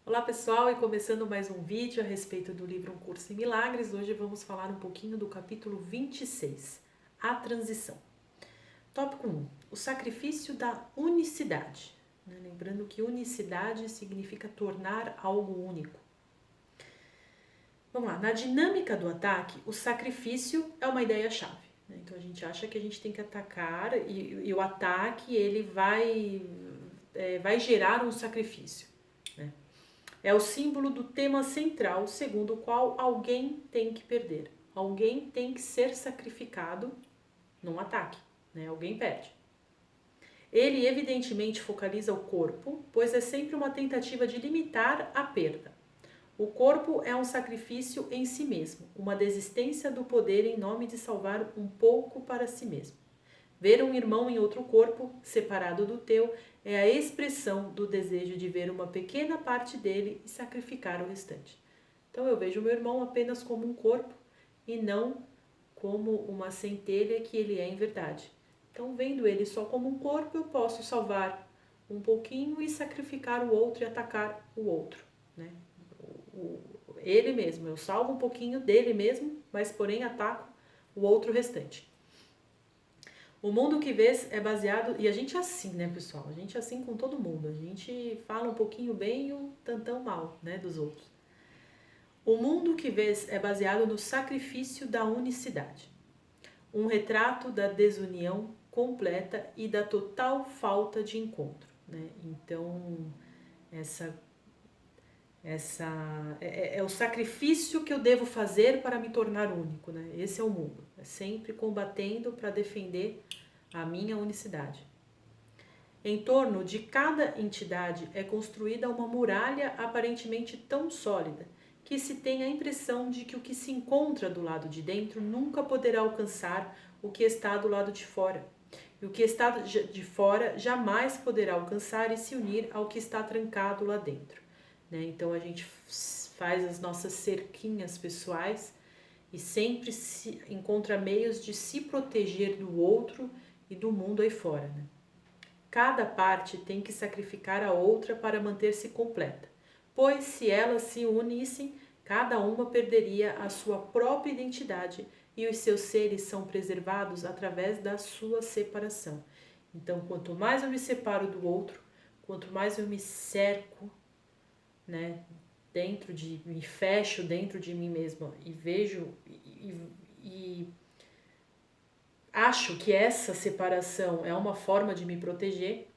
Olá pessoal, e começando mais um vídeo a respeito do livro Um Curso em Milagres, hoje vamos falar um pouquinho do capítulo 26, a transição. Tópico 1, o sacrifício da unicidade. Lembrando que unicidade significa tornar algo único. Vamos lá, na dinâmica do ataque, o sacrifício é uma ideia-chave. Então a gente acha que a gente tem que atacar e o ataque ele vai gerar um sacrifício. É o símbolo do tema central, segundo o qual alguém tem que perder. Alguém tem que ser sacrificado num ataque, Alguém perde. Ele evidentemente focaliza o corpo, pois é sempre uma tentativa de limitar a perda. O corpo é um sacrifício em si mesmo, uma desistência do poder em nome de salvar um pouco para si mesmo. Ver um irmão em outro corpo, separado do teu, é a expressão do desejo de ver uma pequena parte dele e sacrificar o restante. Então eu vejo meu irmão apenas como um corpo e não como uma centelha que ele é em verdade. Então, vendo ele só como um corpo, eu posso salvar um pouquinho e sacrificar o outro e atacar o outro, Ele mesmo, eu salvo um pouquinho dele mesmo, mas porém ataco o outro restante. O mundo que vês é baseado, e a gente é assim, pessoal? A gente é assim com todo mundo. A gente fala um pouquinho bem e um tantão mal, dos outros. O mundo que vês é baseado no sacrifício da unicidade. Um retrato da desunião completa e da total falta de encontro, Então, é o sacrifício que eu devo fazer para me tornar único, Esse é o mundo, é sempre combatendo para defender a minha unicidade. Em torno de cada entidade é construída uma muralha aparentemente tão sólida que se tem a impressão de que o que se encontra do lado de dentro nunca poderá alcançar o que está do lado de fora. E o que está de fora jamais poderá alcançar e se unir ao que está trancado lá dentro. Então a gente faz as nossas cerquinhas pessoais e sempre se encontra meios de se proteger do outro e do mundo aí fora. Cada parte tem que sacrificar a outra para manter-se completa, pois se elas se unissem, cada uma perderia a sua própria identidade e os seus seres são preservados através da sua separação. Então, quanto mais eu me separo do outro, quanto mais eu me cerco, me fecho dentro de mim mesma e vejo e acho que essa separação é uma forma de me proteger,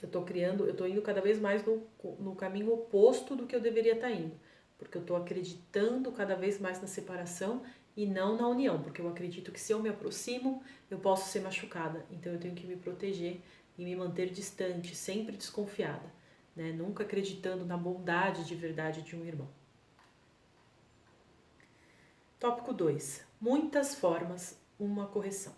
eu estou indo cada vez mais no caminho oposto do que eu deveria estar indo, porque eu estou acreditando cada vez mais na separação e não na união, porque eu acredito que se eu me aproximo, eu posso ser machucada, então eu tenho que me proteger e me manter distante, sempre desconfiada, nunca acreditando na bondade de verdade de um irmão. Tópico 2. Muitas formas, uma correção.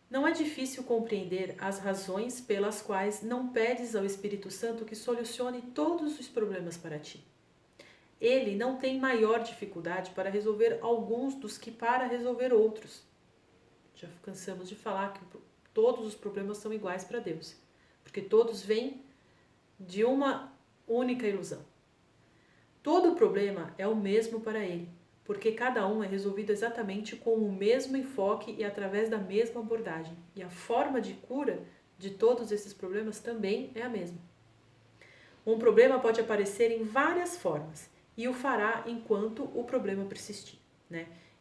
Não é difícil compreender as razões pelas quais não pedes ao Espírito Santo que solucione todos os problemas para ti. Ele não tem maior dificuldade para resolver alguns dos que para resolver outros. Já cansamos de falar que todos os problemas são iguais para Deus, porque todos vêm de uma única ilusão. Todo problema é o mesmo para ele, porque cada um é resolvido exatamente com o mesmo enfoque e através da mesma abordagem. E a forma de cura de todos esses problemas também é a mesma. Um problema pode aparecer em várias formas e o fará enquanto o problema persistir,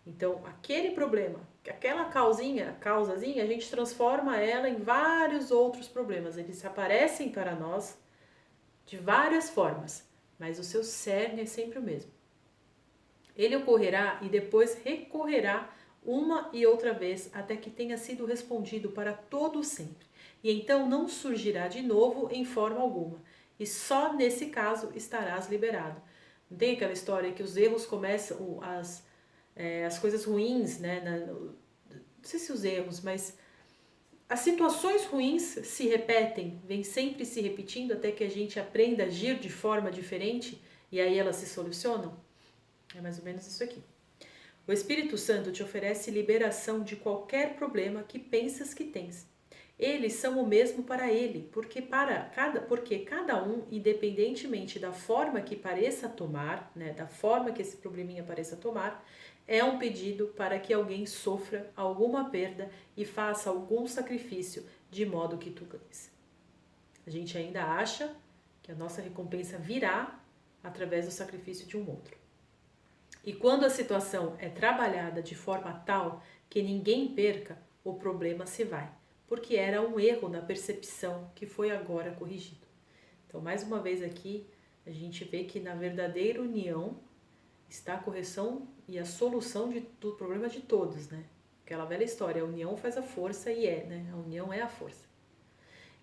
Então, aquele problema, aquela causazinha, a gente transforma ela em vários outros problemas. Eles aparecem para nós de várias formas, mas o seu cerne é sempre o mesmo. Ele ocorrerá e depois recorrerá uma e outra vez até que tenha sido respondido para todo sempre. E então não surgirá de novo em forma alguma. E só nesse caso estarás liberado. Não tem aquela história que os erros começam, as coisas ruins, não sei se os erros, mas as situações ruins se repetem, vêm sempre se repetindo até que a gente aprenda a agir de forma diferente e aí elas se solucionam? É mais ou menos isso aqui. O Espírito Santo te oferece liberação de qualquer problema que pensas que tens. eles são o mesmo para ele, porque cada um, independentemente da forma que pareça tomar, né, da forma que esse probleminha pareça tomar, é um pedido para que alguém sofra alguma perda e faça algum sacrifício de modo que tu ganhes. A gente ainda acha que a nossa recompensa virá através do sacrifício de um outro. E quando a situação é trabalhada de forma tal que ninguém perca, o problema se vai, porque era um erro na percepção que foi agora corrigido. Então, mais uma vez aqui, a gente vê que na verdadeira união está a correção e a solução do problema de todos, né? Aquela velha história, a união faz a força e né? A união é a força.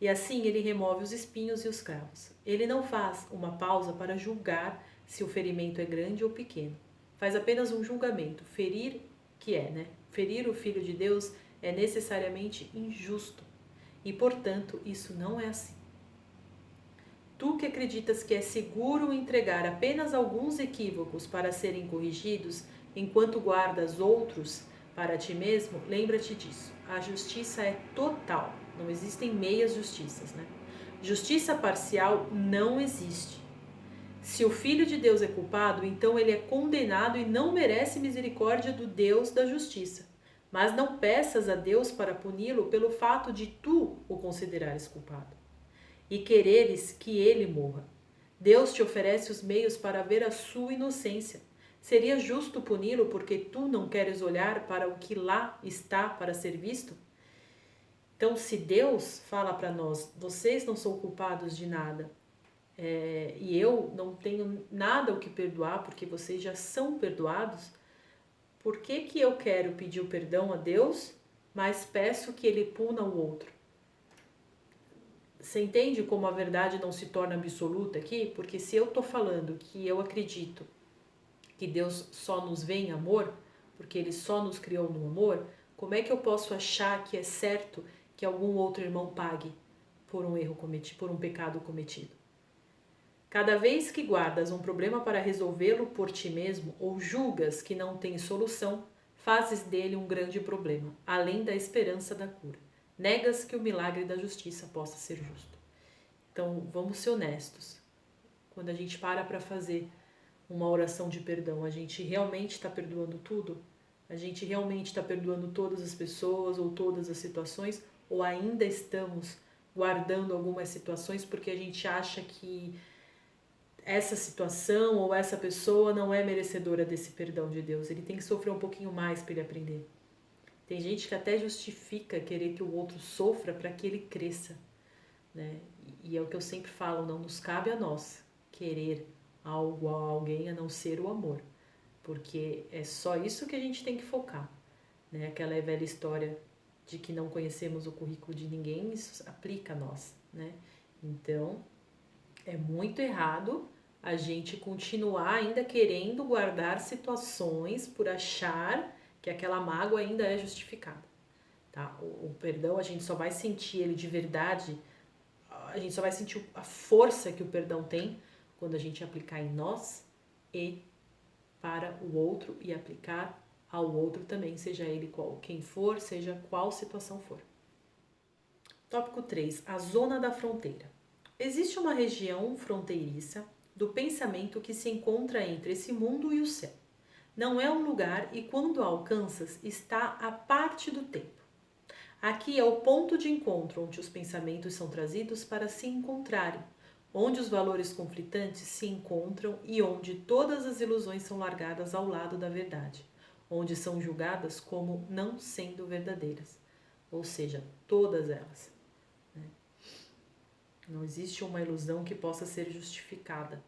E assim ele remove os espinhos e os cravos. Ele não faz uma pausa para julgar se o ferimento é grande ou pequeno. Faz apenas um julgamento. Ferir o Filho de Deus é necessariamente injusto. E, portanto, isso não é assim. Tu que acreditas que é seguro entregar apenas alguns equívocos para serem corrigidos, enquanto guardas outros para ti mesmo, lembra-te disso. A justiça é total. Não existem meias justiças, né? Justiça parcial não existe. Se o Filho de Deus é culpado, então ele é condenado e não merece misericórdia do Deus da justiça. Mas não peças a Deus para puni-lo pelo fato de tu o considerares culpado e quereres que ele morra. Deus te oferece os meios para ver a sua inocência. Seria justo puni-lo porque tu não queres olhar para o que lá está para ser visto? Então, se Deus fala para nós, vocês não são culpados de nada, e eu não tenho nada o que perdoar porque vocês já são perdoados, por que eu quero pedir o perdão a Deus, mas peço que ele puna o outro? Você entende como a verdade não se torna absoluta aqui? Porque se eu estou falando que eu acredito que Deus só nos vê em amor, porque ele só nos criou no amor, como é que eu posso achar que é certo que algum outro irmão pague por um erro cometido, por um pecado cometido? Cada vez que guardas um problema para resolvê-lo por ti mesmo ou julgas que não tem solução, fazes dele um grande problema, além da esperança da cura. Negas que o milagre da justiça possa ser justo. Então, vamos ser honestos. Quando a gente para fazer uma oração de perdão, a gente realmente está perdoando tudo? A gente realmente está perdoando todas as pessoas ou todas as situações? Ou ainda estamos guardando algumas situações porque a gente acha que essa situação ou essa pessoa não é merecedora desse perdão de Deus? Ele tem que sofrer um pouquinho mais para ele aprender. Tem gente que até justifica querer que o outro sofra para que ele cresça, né? E é o que eu sempre falo, não nos cabe a nós querer algo a alguém a não ser o amor, porque é só isso que a gente tem que focar, né? Aquela velha história de que não conhecemos o currículo de ninguém, isso aplica a nós, né? Então, é muito errado a gente continuar ainda querendo guardar situações por achar que aquela mágoa ainda é justificada, tá? O perdão, a gente só vai sentir ele de verdade, a gente só vai sentir a força que o perdão tem quando a gente aplicar em nós e para o outro e aplicar ao outro também, seja ele quem for, seja qual situação for. Tópico 3. A zona da fronteira. Existe uma região fronteiriça do pensamento que se encontra entre esse mundo e o céu. Não é um lugar e quando a alcanças está a parte do tempo. Aqui é o ponto de encontro onde os pensamentos são trazidos para se encontrarem, onde os valores conflitantes se encontram e onde todas as ilusões são largadas ao lado da verdade, onde são julgadas como não sendo verdadeiras, ou seja, todas elas. Não existe uma ilusão que possa ser justificada.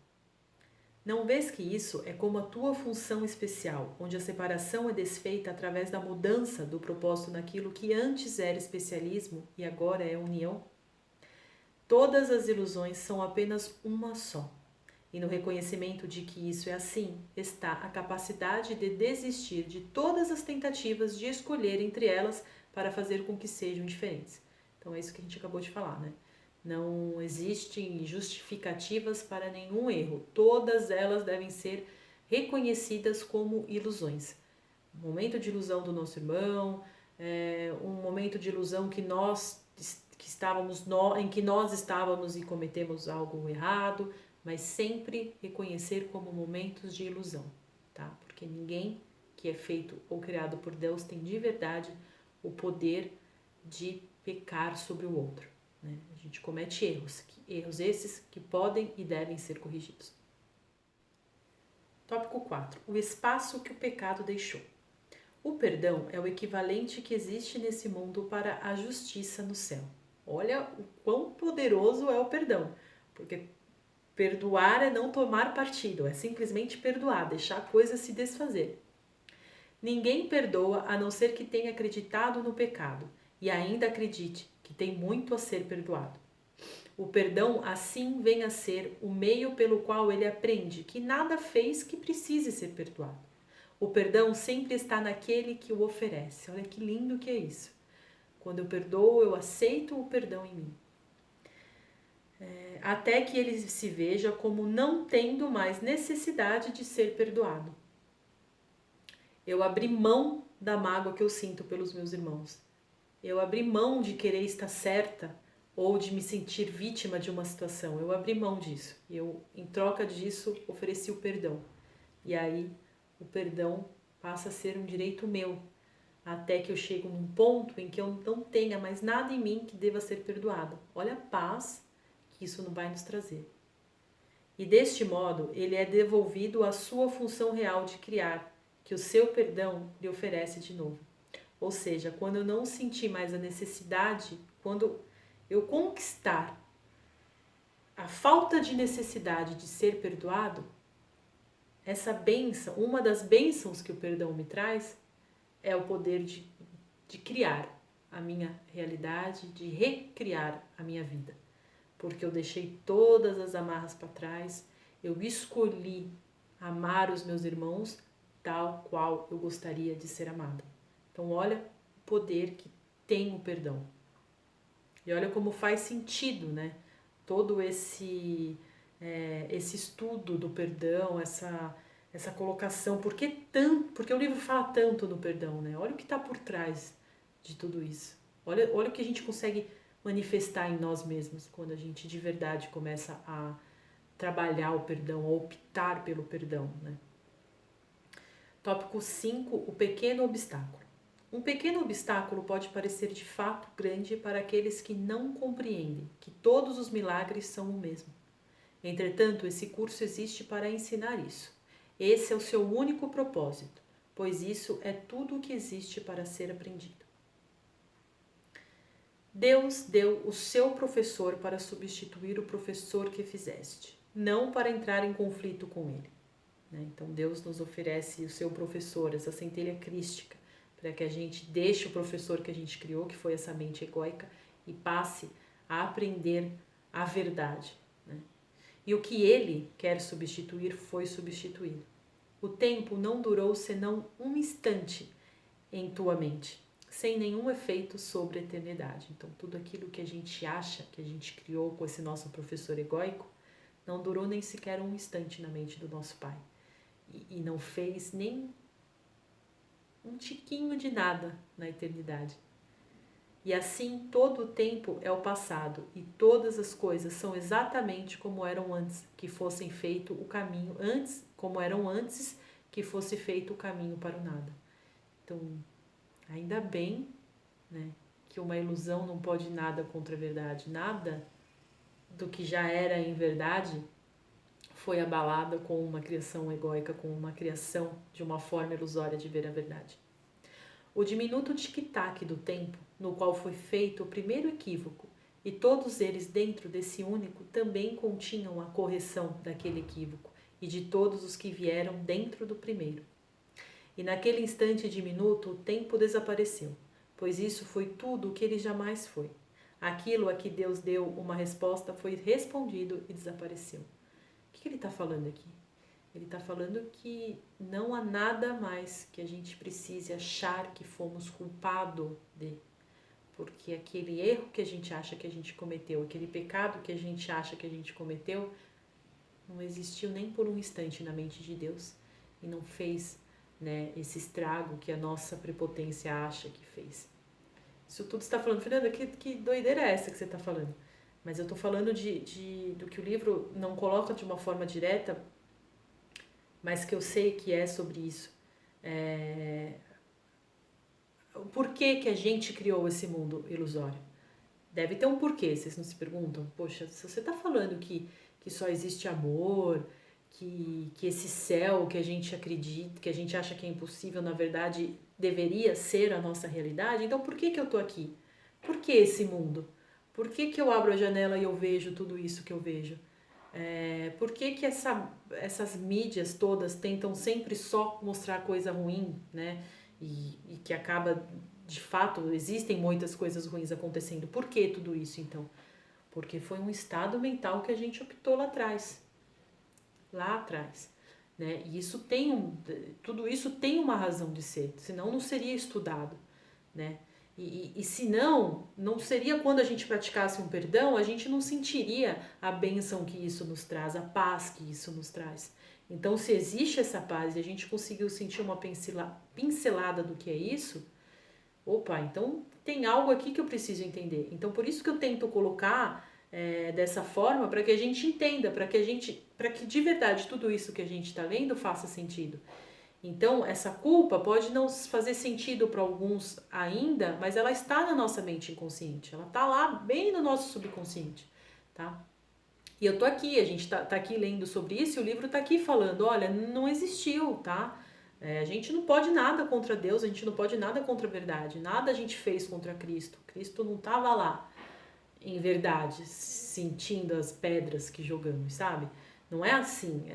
Não vês que isso é como a tua função especial, onde a separação é desfeita através da mudança do propósito naquilo que antes era especialismo e agora é união? Todas as ilusões são apenas uma só. E no reconhecimento de que isso é assim, está a capacidade de desistir de todas as tentativas de escolher entre elas para fazer com que sejam diferentes. Então é isso que a gente acabou de falar, né? Não existem justificativas para nenhum erro. Todas elas devem ser reconhecidas como ilusões. Um momento de ilusão do nosso irmão, um momento de ilusão que nós em que nós estávamos e cometemos algo errado, mas sempre reconhecer como momentos de ilusão, tá? Porque ninguém que é feito ou criado por Deus tem de verdade o poder de pecar sobre o outro, né? A gente comete erros esses que podem e devem ser corrigidos. Tópico 4. O espaço que o pecado deixou. O perdão é o equivalente que existe nesse mundo para a justiça no céu. Olha o quão poderoso é o perdão, porque perdoar é não tomar partido, é simplesmente perdoar, deixar a coisa se desfazer. Ninguém perdoa a não ser que tenha acreditado no pecado e ainda acredite que tem muito a ser perdoado. O perdão assim vem a ser o meio pelo qual ele aprende que nada fez que precise ser perdoado. O perdão sempre está naquele que o oferece. Olha que lindo que é isso. Quando eu perdoo, eu aceito o perdão em mim. Até que ele se veja como não tendo mais necessidade de ser perdoado. Eu abri mão da mágoa que eu sinto pelos meus irmãos. Eu abri mão de querer estar certa ou de me sentir vítima de uma situação. Eu abri mão disso. E eu, em troca disso, ofereci o perdão. E aí, o perdão passa a ser um direito meu. Até que eu chego num ponto em que eu não tenha mais nada em mim que deva ser perdoado. Olha a paz que isso não vai nos trazer. E deste modo, ele é devolvido à sua função real de criar, que o seu perdão lhe oferece de novo. Ou seja, quando eu não sentir mais a necessidade, quando eu conquistar a falta de necessidade de ser perdoado, essa bênção, uma das bênçãos que o perdão me traz, é o poder de criar a minha realidade, de recriar a minha vida. Porque eu deixei todas as amarras para trás, eu escolhi amar os meus irmãos tal qual eu gostaria de ser amada. Então olha o poder que tem o perdão. E olha como faz sentido, né? Todo esse estudo do perdão, essa colocação. Porque o livro fala tanto no perdão, né? Olha o que está por trás de tudo isso. Olha o que a gente consegue manifestar em nós mesmos quando a gente de verdade começa a trabalhar o perdão, a optar pelo perdão, né? Tópico 5, o pequeno obstáculo. Um pequeno obstáculo pode parecer de fato grande para aqueles que não compreendem que todos os milagres são o mesmo. Entretanto, esse curso existe para ensinar isso. Esse é o seu único propósito, pois isso é tudo o que existe para ser aprendido. Deus deu o seu professor para substituir o professor que fizeste, não para entrar em conflito com ele. Então Deus nos oferece o seu professor, essa centelha crística, para que a gente deixe o professor que a gente criou, que foi essa mente egóica, e passe a aprender a verdade. E o que ele quer substituir foi substituído. O tempo não durou senão um instante em tua mente, sem nenhum efeito sobre a eternidade. Então tudo aquilo que a gente acha, que a gente criou com esse nosso professor egóico, não durou nem sequer um instante na mente do nosso Pai. E não fez nem um tiquinho de nada na eternidade. E assim todo o tempo é o passado e todas as coisas são exatamente como eram antes que fossem feito o caminho, como eram antes que fosse feito o caminho para o nada. Então, ainda bem, né, que uma ilusão não pode nada contra a verdade. Nada do que já era em verdade foi abalada com uma criação egóica, com uma criação de uma forma ilusória de ver a verdade. O diminuto tic-tac do tempo, no qual foi feito o primeiro equívoco, e todos eles dentro desse único também continham a correção daquele equívoco e de todos os que vieram dentro do primeiro. E naquele instante diminuto o tempo desapareceu, pois isso foi tudo o que ele jamais foi. Aquilo a que Deus deu uma resposta foi respondido e desapareceu. O que ele está falando aqui? Ele está falando que não há nada mais que a gente precise achar que fomos culpados de. Porque aquele erro que a gente acha que a gente cometeu, aquele pecado que a gente acha que a gente cometeu, não existiu nem por um instante na mente de Deus e não fez, né, esse estrago que a nossa prepotência acha que fez. Isso tudo você está falando, Fernanda, que doideira é essa que você está falando? Mas eu estou falando do que o livro não coloca de uma forma direta, mas que eu sei que é sobre isso. É, o porquê que a gente criou esse mundo ilusório? Deve ter um porquê, vocês não se perguntam? Poxa, se você está falando que só existe amor, que esse céu que a gente acredita, que a gente acha que é impossível, na verdade deveria ser a nossa realidade, então por que eu tô aqui? Por que esse mundo? Por que eu abro a janela e eu vejo tudo isso que eu vejo? Por que essas mídias todas tentam sempre só mostrar coisa ruim, né? E que acaba, de fato, existem muitas coisas ruins acontecendo. Por que tudo isso, então? Porque foi um estado mental que a gente optou lá atrás, né? E isso tudo isso tem uma razão de ser, senão não seria estudado, né? E se não seria quando a gente praticasse um perdão, a gente não sentiria a bênção que isso nos traz, a paz que isso nos traz. Então, se existe essa paz e a gente conseguiu sentir uma pincelada do que é isso, opa, então tem algo aqui que eu preciso entender. Então, por isso que eu tento colocar dessa forma, para que a gente entenda, para que de verdade tudo isso que a gente está lendo faça sentido. Então, essa culpa pode não fazer sentido para alguns ainda, mas ela está na nossa mente inconsciente. Ela está lá bem no nosso subconsciente, tá? E eu tô aqui, a gente tá aqui lendo sobre isso e o livro tá aqui falando, olha, não existiu, tá? A gente não pode nada contra Deus, a gente não pode nada contra a verdade, nada a gente fez contra Cristo. Cristo não estava lá, em verdade, sentindo as pedras que jogamos, sabe? Não é assim.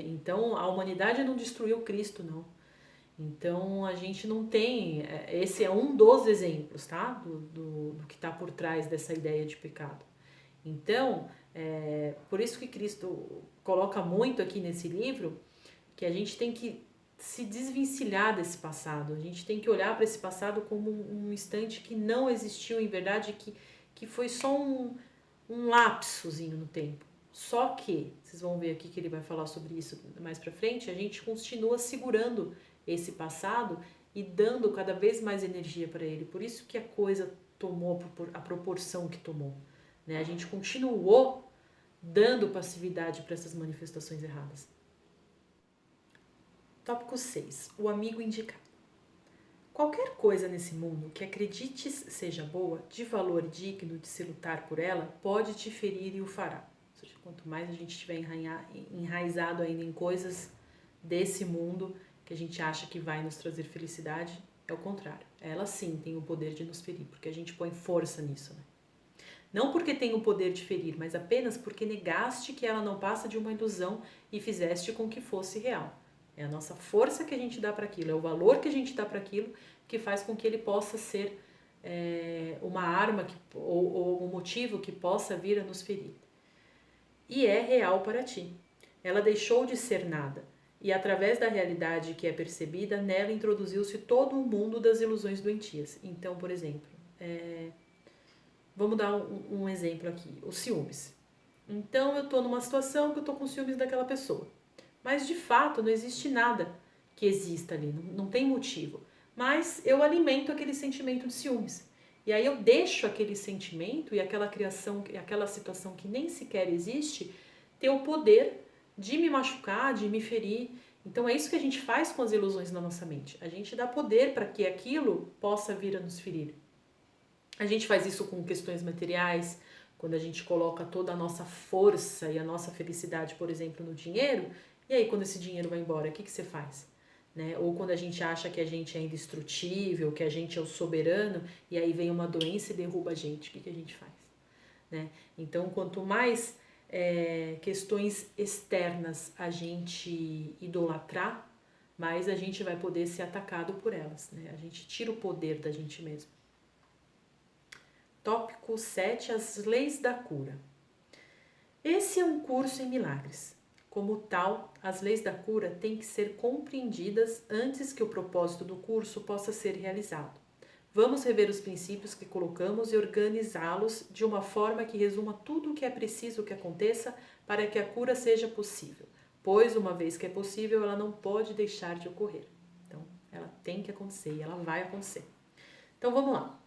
Então, a humanidade não destruiu Cristo, não. Então, a gente não tem... Esse é um dos exemplos, tá? Do que está por trás dessa ideia de pecado. Então, por isso que Cristo coloca muito aqui nesse livro que a gente tem que se desvencilhar desse passado. A gente tem que olhar para esse passado como um instante que não existiu em verdade, que foi só um lapsozinho no tempo. Só que, vocês vão ver aqui que ele vai falar sobre isso mais pra frente, a gente continua segurando esse passado e dando cada vez mais energia para ele. Por isso que a coisa tomou a proporção que tomou. Né? A gente continuou dando passividade para essas manifestações erradas. Tópico 6. O amigo indicado. Qualquer coisa nesse mundo que acredites seja boa, de valor digno de se lutar por ela, pode te ferir e o fará. Ou seja, quanto mais a gente estiver enraizado ainda em coisas desse mundo que a gente acha que vai nos trazer felicidade, é o contrário. Ela sim tem o poder de nos ferir, porque a gente põe força nisso, né? Não porque tem o poder de ferir, mas apenas porque negaste que ela não passa de uma ilusão e fizeste com que fosse real. É a nossa força que a gente dá para aquilo, é o valor que a gente dá para aquilo que faz com que ele possa ser uma arma ou um motivo que possa vir a nos ferir. E é real para ti. Ela deixou de ser nada, e através da realidade que é percebida, nela introduziu-se todo o mundo das ilusões doentias. Então, por exemplo, vamos dar um exemplo aqui, os ciúmes. Então, eu estou numa situação que eu estou com ciúmes daquela pessoa. Mas, de fato, não existe nada que exista ali, não tem motivo. Mas eu alimento aquele sentimento de ciúmes. E aí eu deixo aquele sentimento e aquela criação, aquela situação que nem sequer existe, ter o poder de me machucar, de me ferir. Então é isso que a gente faz com as ilusões na nossa mente. A gente dá poder para que aquilo possa vir a nos ferir. A gente faz isso com questões materiais, quando a gente coloca toda a nossa força e a nossa felicidade, por exemplo, no dinheiro, e aí quando esse dinheiro vai embora, o que você faz? Né? Ou quando a gente acha que a gente é indestrutível, que a gente é o soberano, e aí vem uma doença e derruba a gente, o que a gente faz? Né? Então, quanto mais questões externas a gente idolatrar, mais a gente vai poder ser atacado por elas. Né? A gente tira o poder da gente mesmo. Tópico 7. As leis da cura. Esse é um curso em milagres. Como tal, as leis da cura têm que ser compreendidas antes que o propósito do curso possa ser realizado. Vamos rever os princípios que colocamos e organizá-los de uma forma que resuma tudo o que é preciso que aconteça para que a cura seja possível, pois uma vez que é possível, ela não pode deixar de ocorrer. Então, ela tem que acontecer e ela vai acontecer. Então, vamos lá.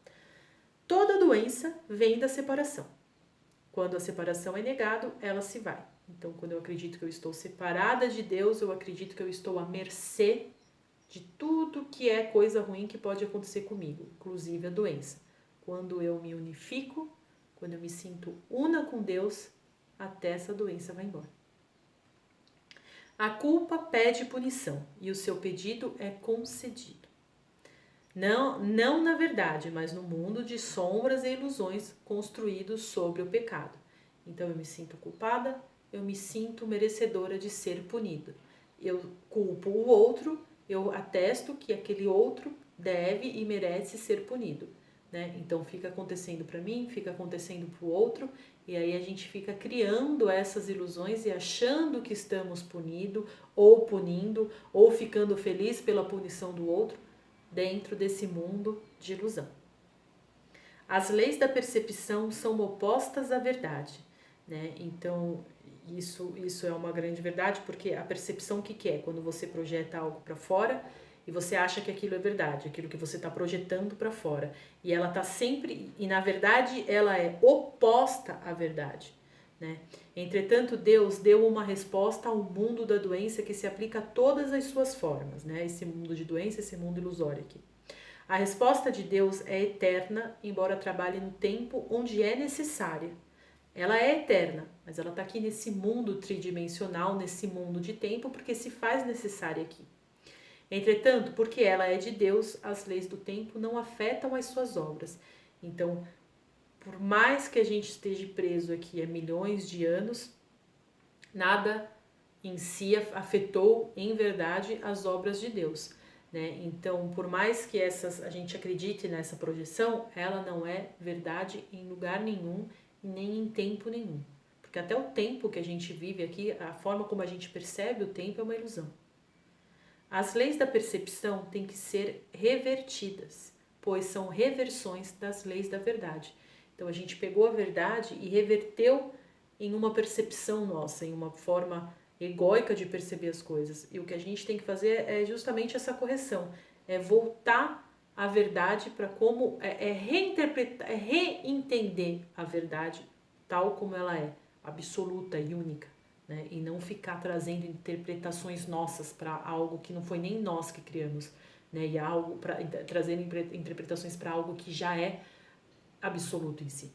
Toda doença vem da separação. Quando a separação é negado, ela se vai. Então, quando eu acredito que eu estou separada de Deus, eu acredito que eu estou à mercê de tudo que é coisa ruim que pode acontecer comigo, inclusive a doença. Quando eu me unifico, quando eu me sinto una com Deus, até essa doença vai embora. A culpa pede punição e o seu pedido é concedido. Não na verdade, mas no mundo de sombras e ilusões construídos sobre o pecado. Então eu me sinto culpada, eu me sinto merecedora de ser punida. Eu culpo o outro, eu atesto que aquele outro deve e merece ser punido. Né? Então fica acontecendo para mim, fica acontecendo para o outro, e aí a gente fica criando essas ilusões e achando que estamos punindo, ou ficando feliz pela punição do outro, dentro desse mundo de ilusão. As leis da percepção são opostas à verdade, né? Então, isso é uma grande verdade, porque a percepção, o que é? Quando você projeta algo para fora e você acha que aquilo é verdade, aquilo que você está projetando para fora. E ela está sempre, e na verdade ela é oposta à verdade. Né? Entretanto, Deus deu uma resposta ao mundo da doença que se aplica a todas as suas formas, né? Esse mundo de doença, esse mundo ilusório aqui. A resposta de Deus é eterna, embora trabalhe no tempo onde é necessária. Ela é eterna, mas ela está aqui nesse mundo tridimensional, nesse mundo de tempo, porque se faz necessária aqui. Entretanto, porque ela é de Deus, as leis do tempo não afetam as suas obras. Então, por mais que a gente esteja preso aqui há milhões de anos, nada em si afetou em verdade as obras de Deus. Né? Então, por mais que a gente acredite nessa projeção, ela não é verdade em lugar nenhum, nem em tempo nenhum. Porque até o tempo que a gente vive aqui, a forma como a gente percebe o tempo é uma ilusão. As leis da percepção têm que ser revertidas, pois são reversões das leis da verdade. Então a gente pegou a verdade e reverteu em uma percepção nossa, em uma forma egóica de perceber as coisas. E o que a gente tem que fazer é justamente essa correção, é voltar a verdade para como reinterpretar, reentender a verdade tal como ela é, absoluta e única. Né? E não ficar trazendo interpretações nossas para algo que não foi nem nós que criamos, né? E algo trazendo interpretações para algo que já é absoluto em si.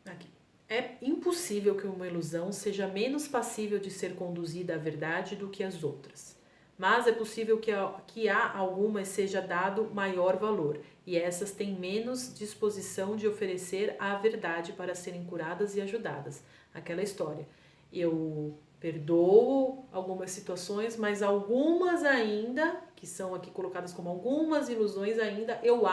Aqui. É impossível que uma ilusão seja menos passível de ser conduzida à verdade do que as outras. Mas é possível que a algumas seja dado maior valor, e essas têm menos disposição de oferecer a verdade para serem curadas e ajudadas. Aquela história. Eu perdoo algumas situações, mas algumas ainda, que são aqui colocadas como algumas ilusões ainda, eu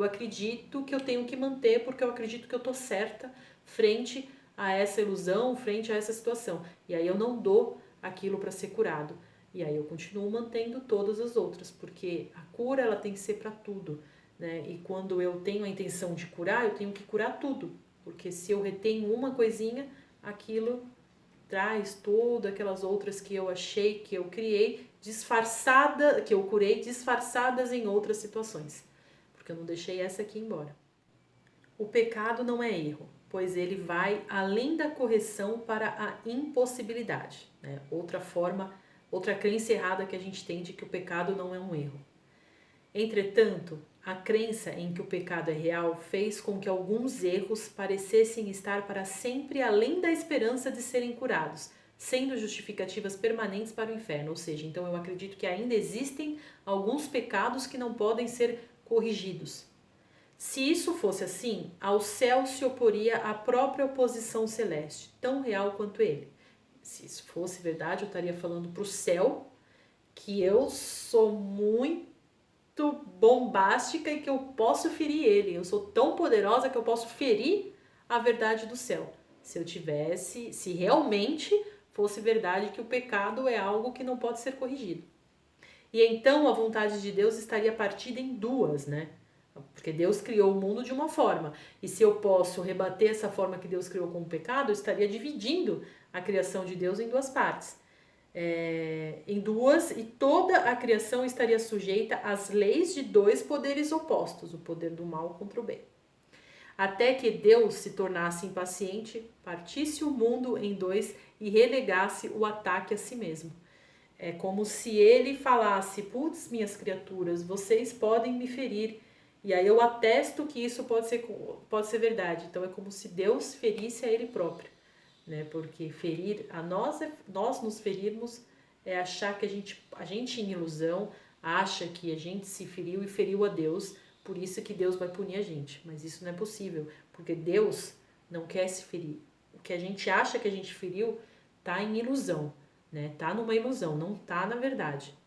acredito que eu tenho que manter, porque eu acredito que eu estou certa frente a essa ilusão, frente a essa situação. E aí eu não dou aquilo para ser curado. E aí eu continuo mantendo todas as outras, porque a cura ela tem que ser para tudo, né? E quando eu tenho a intenção de curar, eu tenho que curar tudo, porque se eu retenho uma coisinha, aquilo traz todas aquelas outras que eu achei, que eu criei, que eu curei, disfarçadas em outras situações, porque eu não deixei essa aqui embora. O pecado não é erro, pois ele vai além da correção para a impossibilidade, né? Outra crença errada que a gente tem de que o pecado não é um erro. Entretanto, a crença em que o pecado é real fez com que alguns erros parecessem estar para sempre além da esperança de serem curados, sendo justificativas permanentes para o inferno. Ou seja, então eu acredito que ainda existem alguns pecados que não podem ser corrigidos. Se isso fosse assim, ao céu se oporia a própria oposição celeste, tão real quanto ele. Se isso fosse verdade, eu estaria falando para o céu que eu sou muito bombástica e que eu posso ferir ele. Eu sou tão poderosa que eu posso ferir a verdade do céu. Se realmente fosse verdade que o pecado é algo que não pode ser corrigido. E então a vontade de Deus estaria partida em duas, né? Porque Deus criou o mundo de uma forma. E se eu posso rebater essa forma que Deus criou com o pecado, eu estaria dividindo a criação de Deus em duas partes. em duas, e toda a criação estaria sujeita às leis de dois poderes opostos, o poder do mal contra o bem. Até que Deus se tornasse impaciente, partisse o mundo em dois e relegasse o ataque a si mesmo. É como se ele falasse: putz, minhas criaturas, vocês podem me ferir, e aí eu atesto que isso pode ser verdade. Então é como se Deus ferisse a ele próprio, né? Porque ferir a nós, nós nos ferirmos é achar que a gente em ilusão acha que a gente se feriu e feriu a Deus, por isso que Deus vai punir a gente. Mas isso não é possível, porque Deus não quer se ferir. O que a gente acha que a gente feriu tá em ilusão, né? Tá numa ilusão, não tá na verdade.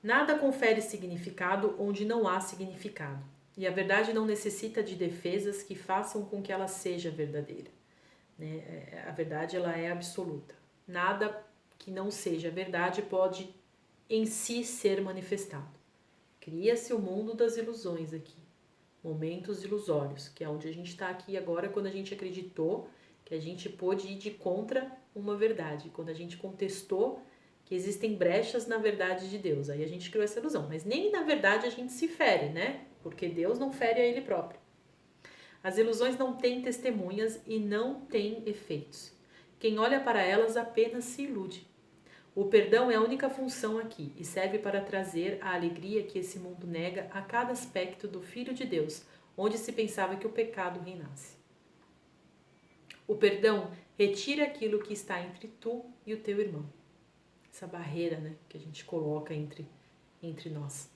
Nada confere significado onde não há significado, e a verdade não necessita de defesas que façam com que ela seja verdadeira, né? A verdade, ela é absoluta. Nada que não seja verdade pode em si ser manifestado. Cria-se o mundo das ilusões aqui, momentos ilusórios, que é onde a gente está aqui agora, quando a gente acreditou que a gente pôde ir de contra uma verdade, quando a gente contestou que existem brechas na verdade de Deus. Aí a gente criou essa ilusão, mas nem na verdade a gente se fere, né? Porque Deus não fere a ele próprio. As ilusões não têm testemunhas e não têm efeitos. Quem olha para elas apenas se ilude. O perdão é a única função aqui e serve para trazer a alegria que esse mundo nega a cada aspecto do Filho de Deus, onde se pensava que o pecado reinasse. O perdão retira aquilo que está entre tu e o teu irmão. Essa barreira, né, que a gente coloca entre nós.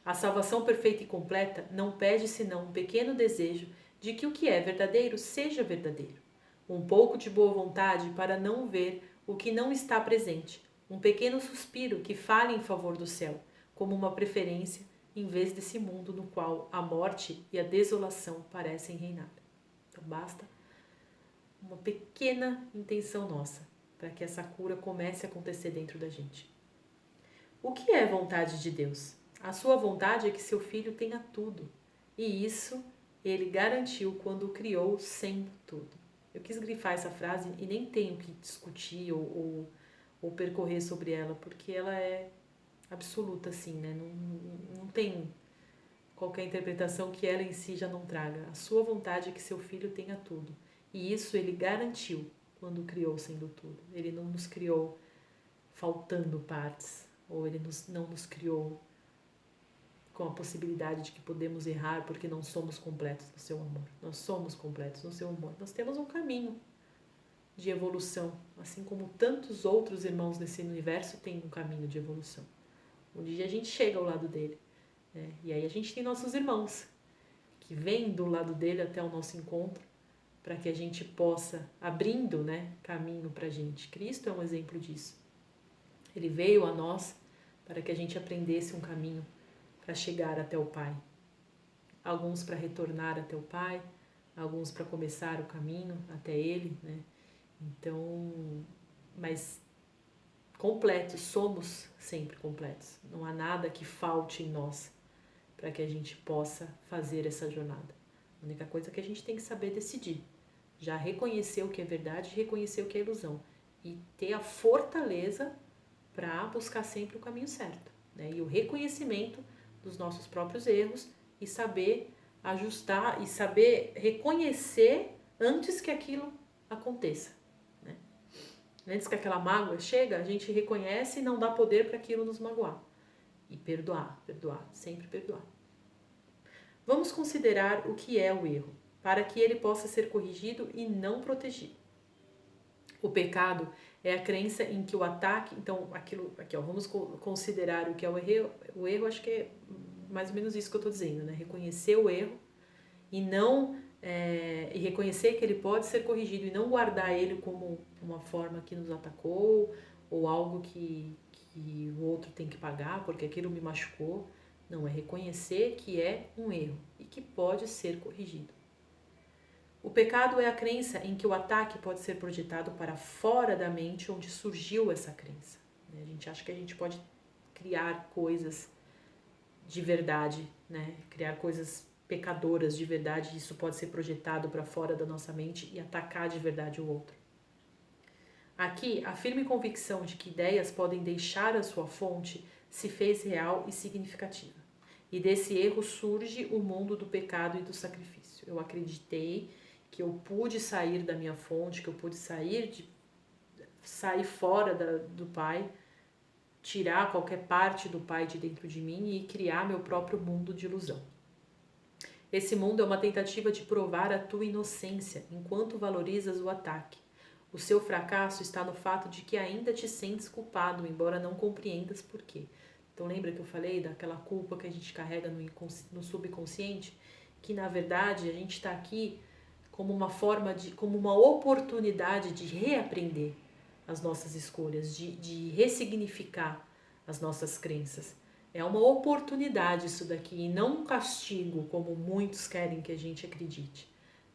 A salvação perfeita e completa não pede senão um pequeno desejo de que o que é verdadeiro seja verdadeiro. Um pouco de boa vontade para não ver o que não está presente. Um pequeno suspiro que fale em favor do céu, como uma preferência, em vez desse mundo no qual a morte e a desolação parecem reinar. Então basta uma pequena intenção nossa para que essa cura comece a acontecer dentro da gente. O que é vontade de Deus? A sua vontade é que seu filho tenha tudo. E isso ele garantiu quando o criou sendo tudo. Eu quis grifar essa frase e nem tenho que discutir ou percorrer sobre ela, porque ela é absoluta, assim, né? Não tem qualquer interpretação que ela em si já não traga. A sua vontade é que seu filho tenha tudo. E isso ele garantiu quando o criou sendo tudo. Ele não nos criou faltando partes, ou ele não nos criou com a possibilidade de que podemos errar porque não somos completos no seu amor. Nós somos completos no seu amor. Nós temos um caminho de evolução, assim como tantos outros irmãos nesse universo têm um caminho de evolução. Um dia a gente chega ao lado dele, né? E aí a gente tem nossos irmãos que vêm do lado dele até o nosso encontro para que a gente possa, abrindo, né, caminho para a gente. Cristo é um exemplo disso. Ele veio a nós para que a gente aprendesse um caminho para chegar até o Pai. Alguns para retornar até o Pai, alguns para começar o caminho até Ele, né? Então, mas completos, somos sempre completos. Não há nada que falte em nós para que a gente possa fazer essa jornada. A única coisa que a gente tem que saber decidir. Já reconhecer o que é verdade, reconhecer o que é ilusão. E ter a fortaleza para buscar sempre o caminho certo, né? E o reconhecimento dos nossos próprios erros e saber ajustar e saber reconhecer antes que aquilo aconteça, né? Antes que aquela mágoa chega, a gente reconhece e não dá poder para aquilo nos magoar. E perdoar, sempre perdoar. Vamos considerar o que é o erro, para que ele possa ser corrigido e não protegido. O pecado é a crença em que o ataque, então aquilo aqui, ó, vamos considerar o que é o erro. O erro, acho que é mais ou menos isso que eu estou dizendo, né? Reconhecer o erro e não e reconhecer que ele pode ser corrigido e não guardar ele como uma forma que nos atacou ou algo que o outro tem que pagar porque aquilo me machucou. Não, é reconhecer que é um erro e que pode ser corrigido. O pecado é a crença em que o ataque pode ser projetado para fora da mente onde surgiu essa crença. A gente acha que a gente pode criar coisas de verdade, né? Criar coisas pecadoras de verdade, e isso pode ser projetado para fora da nossa mente e atacar de verdade o outro. Aqui, a firme convicção de que ideias podem deixar a sua fonte se fez real e significativa. E desse erro surge o mundo do pecado e do sacrifício. Eu acreditei que eu pude sair da minha fonte, que eu pude sair fora do Pai, tirar qualquer parte do Pai de dentro de mim e criar meu próprio mundo de ilusão. Esse mundo é uma tentativa de provar a tua inocência enquanto valorizas o ataque. O seu fracasso está no fato de que ainda te sentes culpado, embora não compreendas por quê. Então lembra que eu falei daquela culpa que a gente carrega no subconsciente? Que na verdade a gente está aqui como como uma oportunidade de reaprender as nossas escolhas, de ressignificar as nossas crenças. É uma oportunidade isso daqui e não um castigo, como muitos querem que a gente acredite,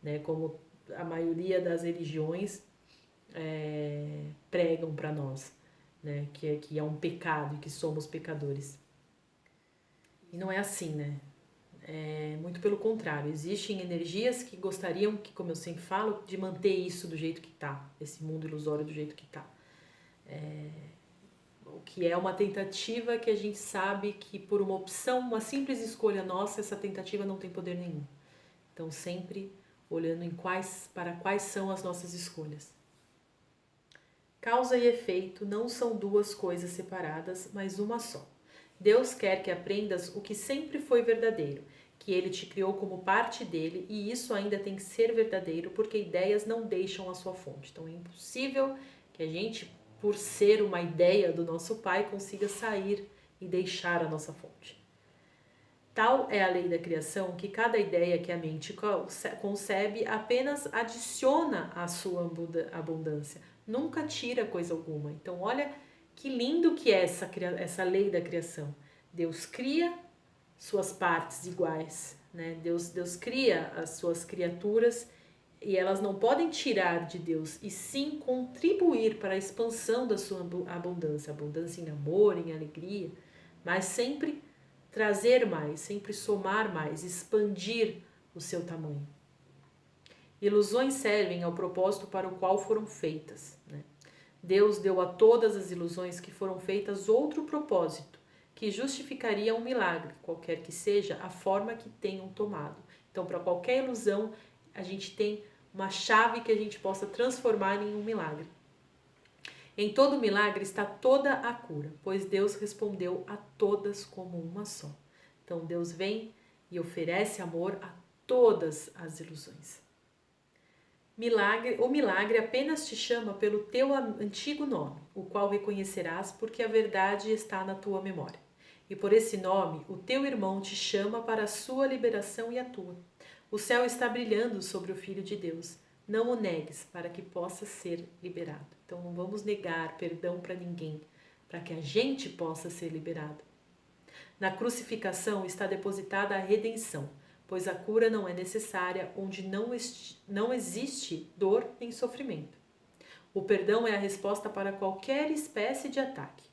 né? Como a maioria das religiões pregam para nós, né? Que é um pecado e que somos pecadores. E não é assim, né? É muito pelo contrário. Existem energias que gostariam, que, como eu sempre falo, de manter isso do jeito que está, esse mundo ilusório do jeito que está. O que é uma tentativa que a gente sabe que por uma opção, uma simples escolha nossa, essa tentativa não tem poder nenhum. Então sempre olhando para quais são as nossas escolhas. Causa e efeito não são duas coisas separadas, mas uma só. Deus quer que aprendas o que sempre foi verdadeiro, que Ele te criou como parte dele, e isso ainda tem que ser verdadeiro, porque ideias não deixam a sua fonte. Então é impossível que a gente, por ser uma ideia do nosso Pai, consiga sair e deixar a nossa fonte. Tal é a lei da criação que cada ideia que a mente concebe apenas adiciona à sua abundância, nunca tira coisa alguma. Então olha que lindo que é essa lei da criação. Deus cria suas partes iguais, né? Deus cria as suas criaturas e elas não podem tirar de Deus, e sim contribuir para a expansão da sua abundância em amor, em alegria, mas sempre trazer mais, sempre somar mais, expandir o seu tamanho. Ilusões servem ao propósito para o qual foram feitas, né? Deus deu a todas as ilusões que foram feitas outro propósito, que justificaria um milagre, qualquer que seja a forma que tenham tomado. Então, para qualquer ilusão, a gente tem uma chave que a gente possa transformar em um milagre. Em todo milagre está toda a cura, pois Deus respondeu a todas como uma só. Então Deus vem e oferece amor a todas as ilusões. O milagre apenas te chama pelo teu antigo nome, o qual reconhecerás porque a verdade está na tua memória. E por esse nome, o teu irmão te chama para a sua liberação e a tua. O céu está brilhando sobre o Filho de Deus. Não o negues para que possa ser liberado. Então não vamos negar perdão para ninguém, para que a gente possa ser liberado. Na crucificação está depositada a redenção, pois a cura não é necessária onde não existe dor nem sofrimento. O perdão é a resposta para qualquer espécie de ataque.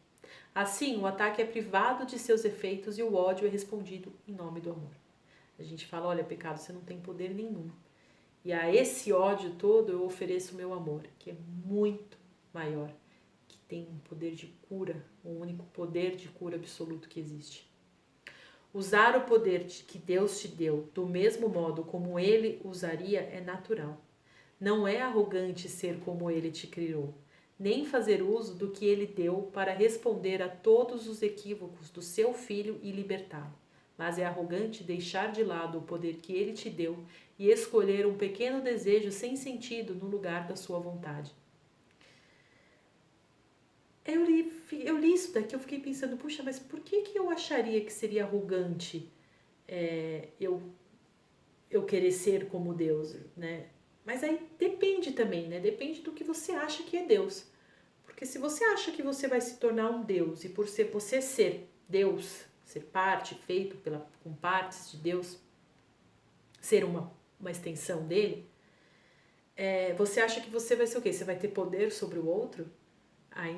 Assim, o ataque é privado de seus efeitos e o ódio é respondido em nome do amor. A gente fala, olha, pecado, você não tem poder nenhum. E a esse ódio todo eu ofereço o meu amor, que é muito maior, que tem um poder de cura, o único poder de cura absoluto que existe. Usar o poder que Deus te deu do mesmo modo como Ele usaria é natural. Não é arrogante ser como Ele te criou, nem fazer uso do que Ele deu para responder a todos os equívocos do seu filho e libertá-lo. Mas é arrogante deixar de lado o poder que Ele te deu e escolher um pequeno desejo sem sentido no lugar da sua vontade. Eu li isso daqui, eu fiquei pensando, puxa, mas por que eu acharia que seria arrogante eu querer ser como Deus, né? Mas aí depende também, né? Depende do que você acha que é Deus. Porque se você acha que você vai se tornar um Deus e por você ser Deus, ser parte, feito com partes de Deus, ser uma extensão dele, você acha que você vai ser o quê? Você vai ter poder sobre o outro?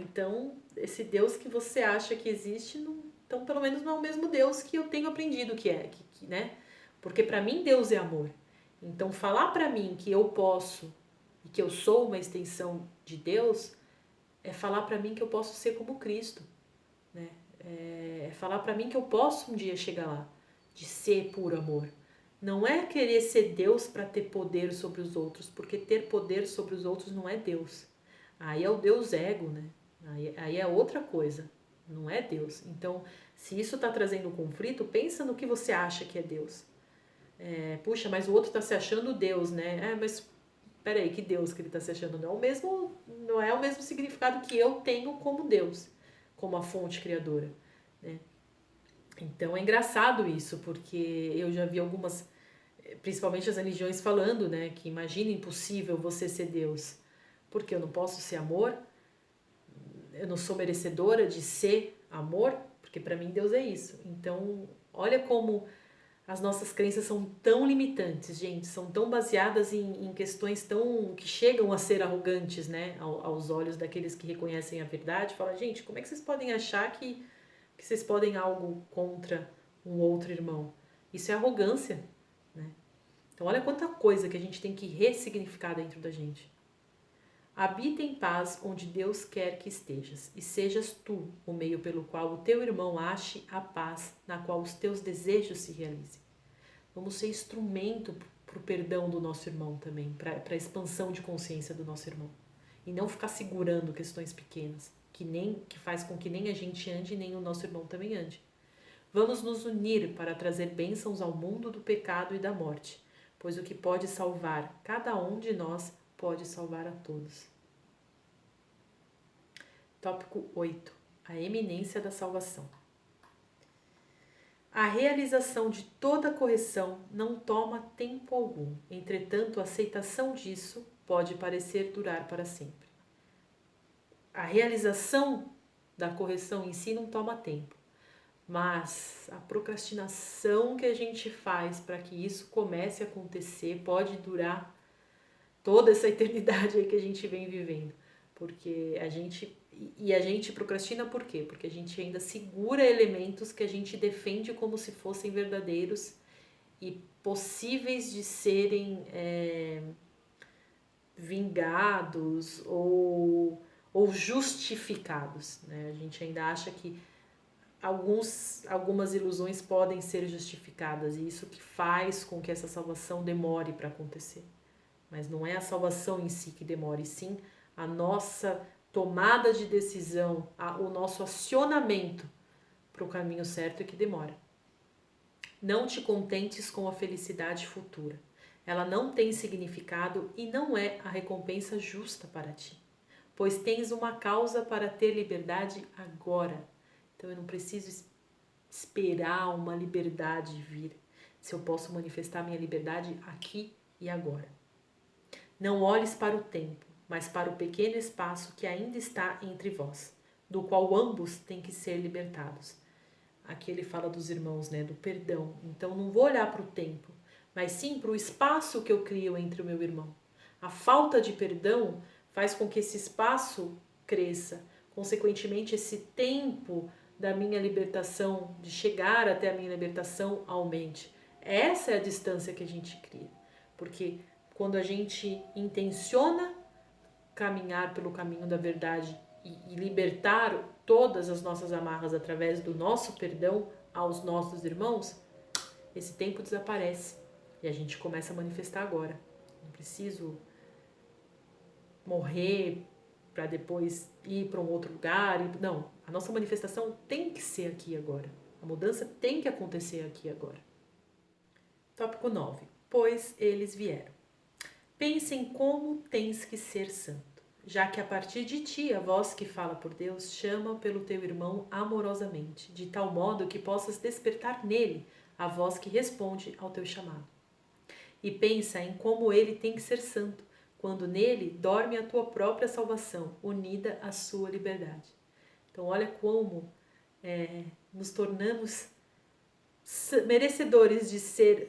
Então, esse Deus que você acha que existe, então pelo menos não é o mesmo Deus que eu tenho aprendido que é, né? Porque para mim Deus é amor. Então, falar para mim que eu posso e que eu sou uma extensão de Deus é falar para mim que eu posso ser como Cristo, né? É falar para mim que eu posso um dia chegar lá, de ser puro amor. Não é querer ser Deus para ter poder sobre os outros, porque ter poder sobre os outros não é Deus. Aí é o Deus ego, né? Aí é outra coisa, não é Deus. Então, se isso está trazendo conflito, pensa no que você acha que é Deus. Puxa, mas o outro está se achando Deus, né? Mas peraí, que Deus que ele está se achando? Não é o mesmo significado que eu tenho como Deus, como a fonte criadora, né? Então é engraçado isso, porque eu já vi algumas, principalmente as religiões falando, né, que imagina impossível você ser Deus, porque eu não posso ser amor, eu não sou merecedora de ser amor, porque para mim Deus é isso. Então, olha como as nossas crenças são tão limitantes, gente, são tão baseadas em questões tão que chegam a ser arrogantes, né, aos olhos daqueles que reconhecem a verdade. Fala, gente, como é que vocês podem achar que vocês podem algo contra um outro irmão? Isso é arrogância, né? Então, olha quanta coisa que a gente tem que ressignificar dentro da gente. Habita em paz onde Deus quer que estejas, e sejas tu o meio pelo qual o teu irmão ache a paz na qual os teus desejos se realizem. Vamos ser instrumento para o perdão do nosso irmão também, para a expansão de consciência do nosso irmão. E não ficar segurando questões pequenas, que faz com que nem a gente ande, nem o nosso irmão também ande. Vamos nos unir para trazer bênçãos ao mundo do pecado e da morte, pois o que pode salvar cada um de nós pode salvar a todos. Tópico 8. A eminência da salvação. A realização de toda correção não toma tempo algum, entretanto, a aceitação disso pode parecer durar para sempre. A realização da correção em si não toma tempo, mas a procrastinação que a gente faz para que isso comece a acontecer pode durar toda essa eternidade aí que a gente vem vivendo, porque a gente procrastina por quê? Porque a gente ainda segura elementos que a gente defende como se fossem verdadeiros e possíveis de serem vingados ou justificados, né? A gente ainda acha que algumas ilusões podem ser justificadas e isso que faz com que essa salvação demore para acontecer. Mas não é a salvação em si que demora, e sim a nossa tomada de decisão, o nosso acionamento para o caminho certo é que demora. Não te contentes com a felicidade futura. Ela não tem significado e não é a recompensa justa para ti, pois tens uma causa para ter liberdade agora. Então eu não preciso esperar uma liberdade vir, se eu posso manifestar minha liberdade aqui e agora. Não olhes para o tempo, mas para o pequeno espaço que ainda está entre vós, do qual ambos têm que ser libertados. Aqui ele fala dos irmãos, né, do perdão. Então não vou olhar para o tempo, mas sim para o espaço que eu crio entre o meu irmão. A falta de perdão faz com que esse espaço cresça. Consequentemente, esse tempo da minha libertação, de chegar até a minha libertação, aumente. Essa é a distância que a gente cria. Porque quando a gente intenciona caminhar pelo caminho da verdade e libertar todas as nossas amarras através do nosso perdão aos nossos irmãos, esse tempo desaparece e a gente começa a manifestar agora. Não preciso morrer para depois ir para um outro lugar. Não, a nossa manifestação tem que ser aqui agora. A mudança tem que acontecer aqui agora. Tópico 9. Pois eles vieram. Pense em como tens que ser santo, já que a partir de ti a voz que fala por Deus chama pelo teu irmão amorosamente, de tal modo que possas despertar nele a voz que responde ao teu chamado. E pensa em como ele tem que ser santo, quando nele dorme a tua própria salvação, unida à sua liberdade. Então olha como nos tornamos merecedores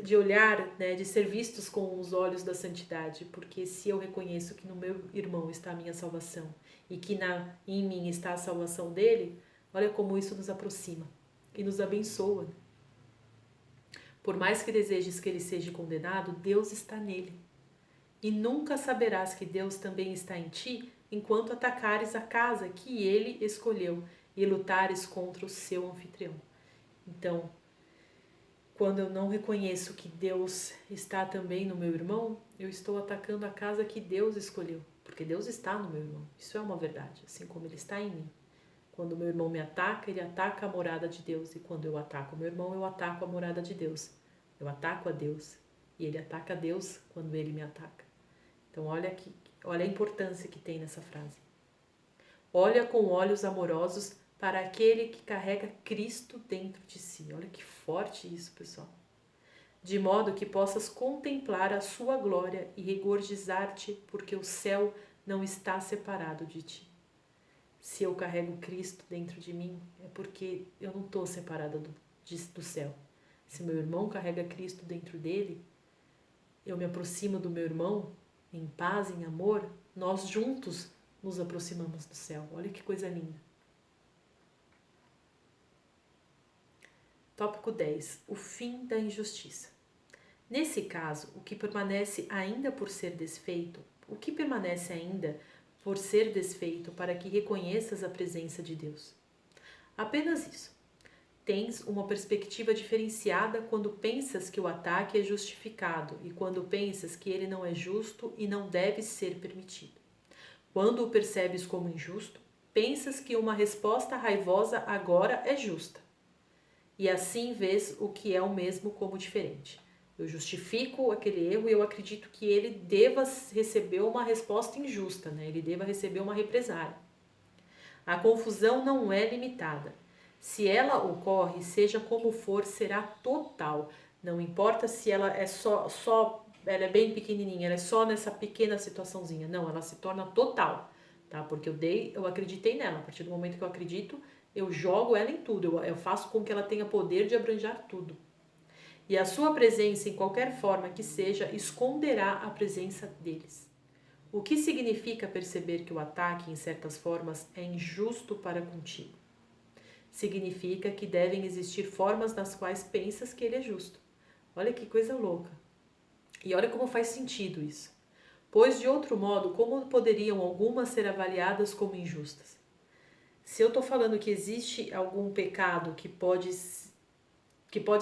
de olhar, né, de ser vistos com os olhos da santidade, porque se eu reconheço que no meu irmão está a minha salvação e que em mim está a salvação dele, olha como isso nos aproxima e nos abençoa. Por mais que desejes que ele seja condenado, Deus está nele. E nunca saberás que Deus também está em ti enquanto atacares a casa que ele escolheu e lutares contra o seu anfitrião. Então, quando eu não reconheço que Deus está também no meu irmão, eu estou atacando a casa que Deus escolheu, porque Deus está no meu irmão. Isso é uma verdade, assim como ele está em mim. Quando o meu irmão me ataca, ele ataca a morada de Deus, e quando eu ataco o meu irmão, eu ataco a morada de Deus. Eu ataco a Deus, e ele ataca a Deus quando ele me ataca. Então olha a importância que tem nessa frase. Olha com olhos amorosos para aquele que carrega Cristo dentro de si. Olha que forte isso, pessoal. De modo que possas contemplar a sua glória e regozijar-te, porque o céu não está separado de ti. Se eu carrego Cristo dentro de mim, é porque eu não estou separada do céu. Se meu irmão carrega Cristo dentro dele, eu me aproximo do meu irmão em paz, em amor, nós juntos nos aproximamos do céu. Olha que coisa linda. Tópico 10. O fim da injustiça. Nesse caso, o que permanece ainda por ser desfeito para que reconheças a presença de Deus? Apenas isso. Tens uma perspectiva diferenciada quando pensas que o ataque é justificado e quando pensas que ele não é justo e não deve ser permitido. Quando o percebes como injusto, pensas que uma resposta raivosa agora é justa. E assim vês o que é o mesmo como diferente. Eu justifico aquele erro e eu acredito que ele deva receber uma resposta injusta, né? Ele deva receber uma represália. A confusão não é limitada. Se ela ocorre, seja como for, será total. Não importa se ela é ela é bem pequenininha, ela é só nessa pequena situaçãozinha. Não, ela se torna total, tá? Porque eu acreditei nela. A partir do momento que eu acredito, eu jogo ela em tudo. Eu faço com que ela tenha poder de abranjar tudo. E a sua presença, em qualquer forma que seja, esconderá a presença deles. O que significa perceber que o ataque, em certas formas, é injusto para contigo? Significa que devem existir formas nas quais pensas que ele é justo. Olha que coisa louca. E olha como faz sentido isso. Pois, de outro modo, como poderiam algumas ser avaliadas como injustas? Se eu estou falando que existe algum pecado que pode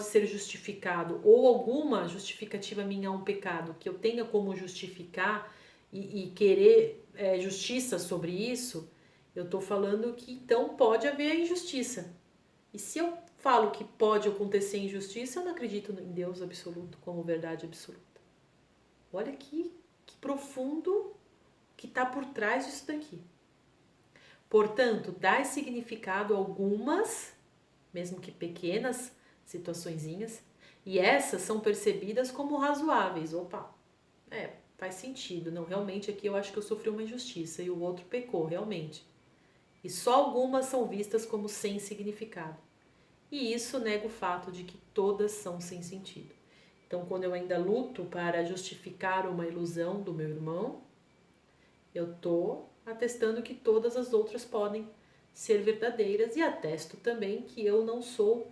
ser justificado, ou alguma justificativa minha a um pecado que eu tenha como justificar e querer justiça sobre isso, eu estou falando que então pode haver injustiça. E se eu falo que pode acontecer injustiça, eu não acredito em Deus absoluto como verdade absoluta. Olha que profundo que está por trás disso daqui. Portanto, dá significado a algumas, mesmo que pequenas, situaçõezinhas, e essas são percebidas como razoáveis. Opa, faz sentido. Não, realmente aqui eu acho que eu sofri uma injustiça e o outro pecou, realmente. E só algumas são vistas como sem significado. E isso nega o fato de que todas são sem sentido. Então, quando eu ainda luto para justificar uma ilusão do meu irmão, eu estou atestando que todas as outras podem ser verdadeiras e atesto também que eu não sou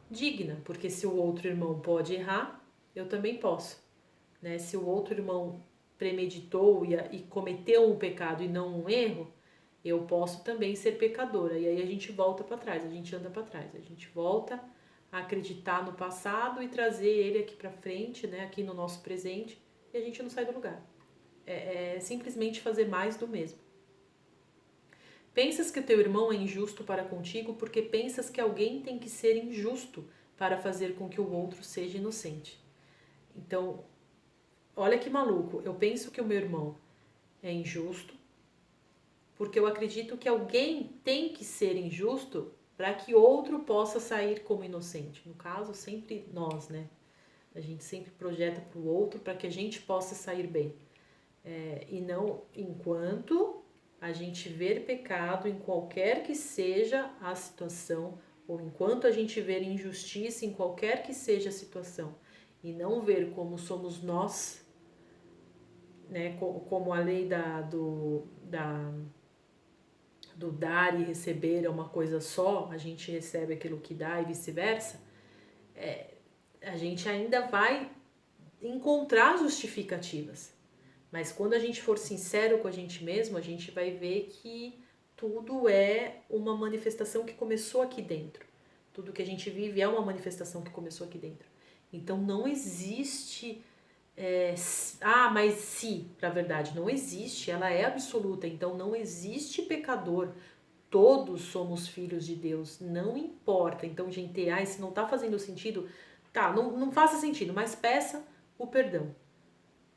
digna, porque se o outro irmão pode errar, eu também posso. Né? Se o outro irmão premeditou e cometeu um pecado e não um erro, eu posso também ser pecadora. E aí a gente volta para trás, a gente anda para trás, a gente volta a acreditar no passado e trazer ele aqui para frente, né, aqui no nosso presente, e a gente não sai do lugar. É simplesmente fazer mais do mesmo. Pensas que o teu irmão é injusto para contigo porque pensas que alguém tem que ser injusto para fazer com que o outro seja inocente. Então, olha que maluco, eu penso que o meu irmão é injusto porque eu acredito que alguém tem que ser injusto para que outro possa sair como inocente. No caso, sempre nós, né? A gente sempre projeta para o outro para que a gente possa sair bem. E não enquanto a gente ver pecado em qualquer que seja a situação, ou enquanto a gente ver injustiça em qualquer que seja a situação, e não ver como somos nós, né, como a lei do dar e receber é uma coisa só, a gente recebe aquilo que dá e vice-versa, a gente ainda vai encontrar justificativas. Mas quando a gente for sincero com a gente mesmo, a gente vai ver que tudo é uma manifestação que começou aqui dentro. Tudo que a gente vive é uma manifestação que começou aqui dentro. Então não existe mas se, na verdade, não existe, ela é absoluta, então não existe pecador. Todos somos filhos de Deus, não importa. Então, gente, se não tá fazendo sentido, tá, não faça sentido, mas peça o perdão.